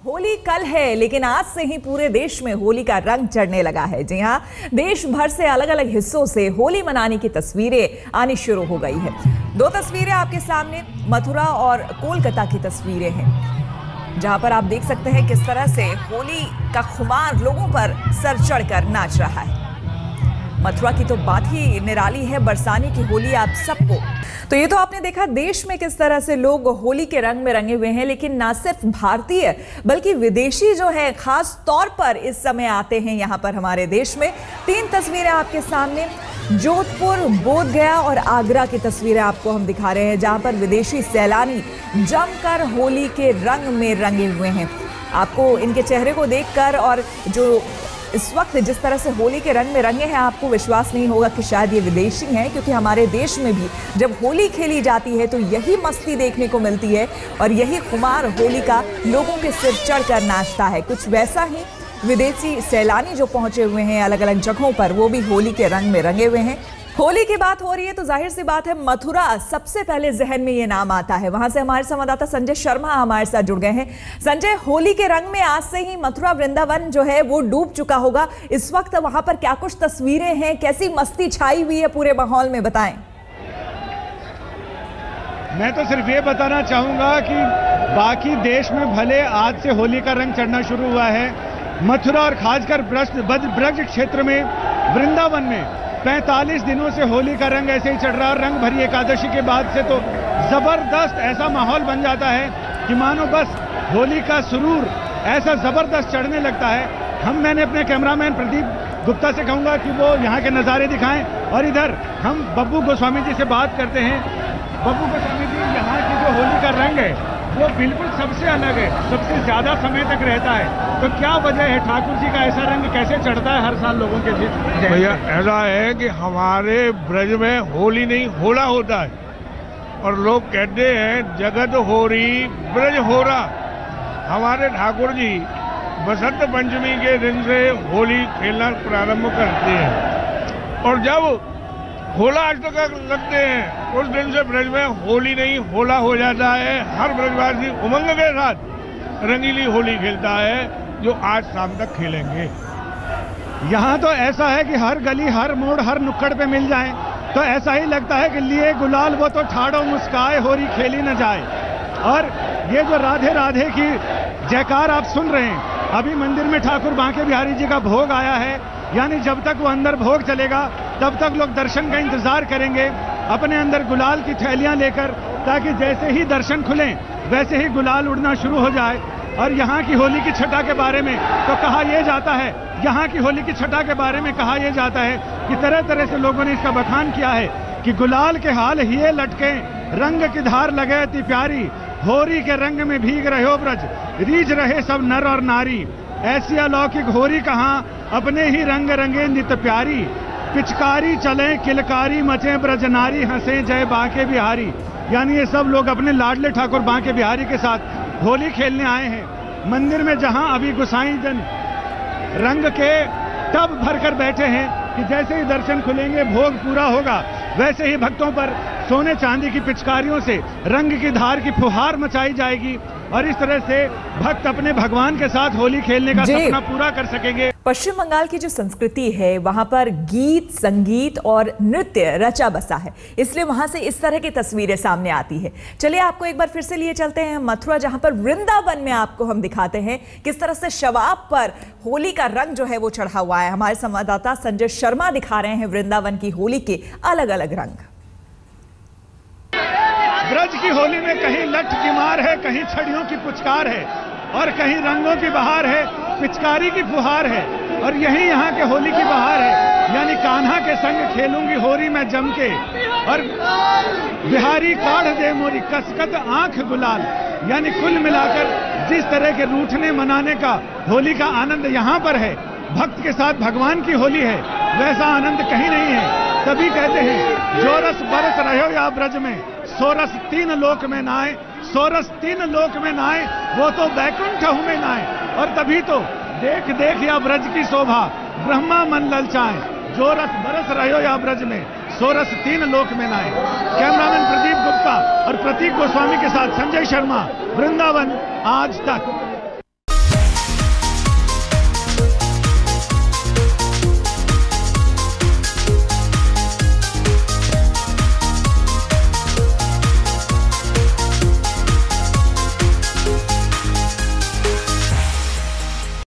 होली कल है, लेकिन आज से ही पूरे देश में होली का रंग चढ़ने लगा है। जी हाँ, देश भर से अलग अलग हिस्सों से होली मनाने की तस्वीरें आनी शुरू हो गई है। दो तस्वीरें आपके सामने मथुरा और कोलकाता की तस्वीरें हैं, जहां पर आप देख सकते हैं किस तरह से होली का खुमार लोगों पर सर चढ़कर नाच रहा है। मथुरा की तो बात ही निराली है, बरसाने की होली आप सबको। तो ये तो आपने देखा देश में किस तरह से लोग होली के रंग में रंगे हुए हैं, लेकिन ना सिर्फ भारतीय बल्कि विदेशी जो है खास तौर पर इस समय आते हैं यहाँ पर हमारे देश में। तीन तस्वीरें आपके सामने, जोधपुर, बोधगया और आगरा की तस्वीरें आपको हम दिखा रहे हैं, जहां पर विदेशी सैलानी जमकर होली के रंग में रंगे हुए हैं। आपको इनके चेहरे को देखकर और जो इस वक्त जिस तरह से होली के रंग में रंगे हैं, आपको विश्वास नहीं होगा कि शायद ये विदेशी हैं, क्योंकि हमारे देश में भी जब होली खेली जाती है तो यही मस्ती देखने को मिलती है और यही खुमार होली का लोगों के सिर चढ़कर नाचता है। कुछ वैसा ही विदेशी सैलानी जो पहुंचे हुए हैं अलग अलग जगहों पर, वो भी होली के रंग में रंगे हुए हैं। होली की बात हो रही है तो जाहिर सी बात है मथुरा सबसे पहले जहन में ये नाम आता है। वहां से हमारे संवाददाता संजय शर्मा हमारे साथ जुड़ गए हैं। संजय, होली के रंग में आज से ही मथुरा वृंदावन जो है वो डूब चुका होगा। इस वक्त वहां पर क्या कुछ तस्वीरें हैं, कैसी मस्ती छाई हुई है पूरे माहौल में, बताएं। मैं तो सिर्फ ये बताना चाहूंगा कि बाकी देश में भले आज से होली का रंग चढ़ना शुरू हुआ है, मथुरा और खासकर ब्रज क्षेत्र में वृंदावन में 45 दिनों से होली का रंग ऐसे ही चढ़ रहा है। रंग भरी एकादशी के बाद से तो जबरदस्त ऐसा माहौल बन जाता है कि मानो बस होली का सुरूर ऐसा जबरदस्त चढ़ने लगता है। मैंने अपने कैमरामैन प्रदीप गुप्ता से कहूंगा कि वो यहाँ के नज़ारे दिखाएं, और इधर हम बब्बू गोस्वामी जी से बात करते हैं। बब्बू गोस्वामी जी, यहाँ की जो होली का रंग है वो बिल्कुल सबसे अलग है, सबसे ज्यादा समय तक रहता है, तो क्या वजह है? ठाकुर जी का ऐसा रंग कैसे चढ़ता है हर साल लोगों के जीत? भैया ऐसा है कि हमारे ब्रज में होली नहीं होला होता है, और लोग कहते हैं जगत होरी ब्रज होरा। हमारे ठाकुर जी बसंत पंचमी के दिन से होली खेलना प्रारंभ करते हैं, और जब होला अष्टक लगते हैं उस दिन से ब्रज में होली नहीं होला हो जाता है। हर ब्रजवासी उमंग के साथ रंगीली होली खेलता है, जो आज शाम तक खेलेंगे। यहाँ तो ऐसा है कि हर गली, हर मोड़, हर नुक्कड़ पे मिल जाए तो ऐसा ही लगता है कि लिए गुलाल वो तो ठाड़ो मुस्काए, होली खेली न जाए। और ये जो राधे राधे की जयकार आप सुन रहे हैं, अभी मंदिर में ठाकुर बांके बिहारी जी का भोग आया है, यानी जब तक वो अंदर भोग चलेगा तब तक लोग दर्शन का इंतजार करेंगे अपने अंदर गुलाल की थैलियां लेकर, ताकि जैसे ही दर्शन खुलें वैसे ही गुलाल उड़ना शुरू हो जाए। और यहाँ की होली की छटा के बारे में तो कहा यह जाता है, यहाँ की होली की छटा के बारे में कहा यह जाता है कि तरह तरह से लोगों ने इसका बखान किया है कि गुलाल के हाल हिये लटके, रंग की धार लगे ती प्यारी, होरी के रंग में भीग रहे हो ब्रज, रीझ रहे सब नर और नारी, ऐसी अलौकिक होरी कहाँ अपने ही रंग रंगे नित प्यारी, पिचकारी चले किलकारी मचे ब्रज नारी, हंसे जय बांके बिहारी। यानी ये सब लोग अपने लाडले ठाकुर बांके बिहारी के साथ होली खेलने आए हैं। मंदिर में जहां अभी गोसाई जन रंग के टब भरकर बैठे हैं कि जैसे ही दर्शन खुलेंगे भोग पूरा होगा, वैसे ही भक्तों पर सोने चांदी की पिचकारियों से रंग की धार की फुहार मचाई जाएगी, और इस तरह से भक्त अपने भगवान के साथ होली खेलने का सपना पूरा कर सकेंगे। पश्चिम बंगाल की जो संस्कृति है वहां पर गीत, संगीत और नृत्य रचा बसा है, इसलिए वहां से इस तरह की तस्वीरें सामने आती है। चलिए आपको एक बार फिर से लिए चलते हैं मथुरा, जहां पर वृंदावन में आपको हम दिखाते हैं किस तरह से शवाब पर होली का रंग जो है वो चढ़ा हुआ है। हमारे संवाददाता संजय शर्मा दिखा रहे हैं वृंदावन की होली के अलग अलग रंग। ब्रज की होली में कहीं लठ की मार है, कहीं छड़ियों की पुचकार है, और कहीं रंगों की बहार है, पिचकारी की फुहार है, और यही यहाँ के होली की बहार है। यानी कान्हा के संग खेलूंगी होली में जम के, और बिहारी काढ़ दे मोरी कसकत आंख गुलाल। यानी कुल मिलाकर जिस तरह के रूठने मनाने का होली का आनंद यहाँ पर है, भक्त के साथ भगवान की होली है, वैसा आनंद कहीं नहीं है। तभी कहते हैं जो रस बरस रहे हो या ब्रज में, सो रस तीन लोक में नाए, सो रस तीन लोक में नाए, वो तो बैकुंठ में नाए। और तभी तो देख देख या ब्रज की शोभा, ब्रह्मा मन ललचाए, जो रस बरस रहे हो या ब्रज में, सो रस तीन लोक में नाए। कैमरामैन प्रदीप गुप्ता और प्रतीक गोस्वामी के साथ संजय शर्मा, वृंदावन आज तक।